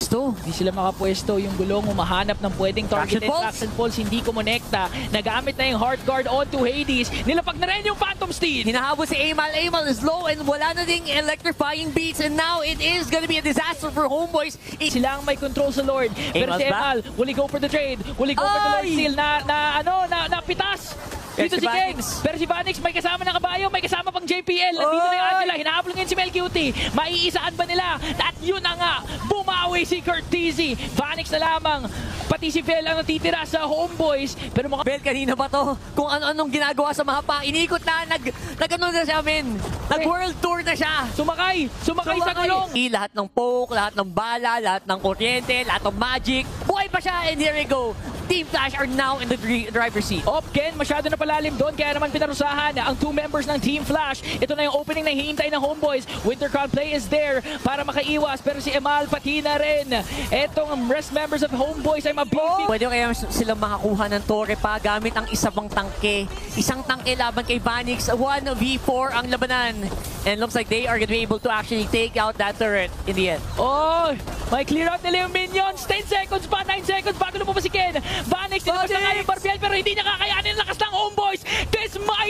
makapwesto. Hindi sila makapwesto. Yung gulong umahanap ng pwedeng targeted Traction Traction Pulse. Hindi kumonekta. Nagamit na yung Heart Guard onto Hades. Nilapag na rin yung Phantom Steed. Hinahabol si Amal. Amal is low and wala na ding electrifying beats and now it is gonna be a disaster for Homeboys. Sila ang may control sa Lord. Pero Amal's si Emal, will he go for the trade? Will he go for the Lord Seal? Na pitas. Dito si si King. Vanix. Pero si Vanix may kasama na kabayo, may kasama pang JPL. Nandito na yung Angela. Hinahabol ngayon si Mel Cutie. Maiisaan ba nila? At yun na nga, bumawi si Kurt Tizzy. Vanix na lamang. Pati si Fel ang natitira sa Homeboys. Pero mga Bel, kanina pa to, kung ano-anong ginagawa sa mapa, iniikot na, nag-ano na siya, men. Nag-world tour na siya. sumakay sa gulong. Lahat ng poke, lahat ng bala, lahat ng kuryente, lahat ng magic. Buhay pa siya, and here we go. Team Flash are now in the driver's seat. Ken, masyado na palalim doon, kaya naman pinarusahan ang two members ng Team Flash. Ito na yung opening na hihintay ng Homeboys. Wintercrown play is there para makaiwas, pero si Emal pati na rin. Etong rest members of Homeboys ay mabibig. Pwede kaya silang makakuha ng torre pa gamit ang isa pang tangke. Isang tangke laban kay Vanix. 1v4 ang labanan. And looks like they are gonna be able to actually take out that turret in the end. Oh, may clear out nila yung minions. 10 seconds pa, 9 seconds bago lumabas si Ken. Vanix, nilabas na nga yung Barbiel pero hindi niya kakayanin ang lakas ng Homeboys. This might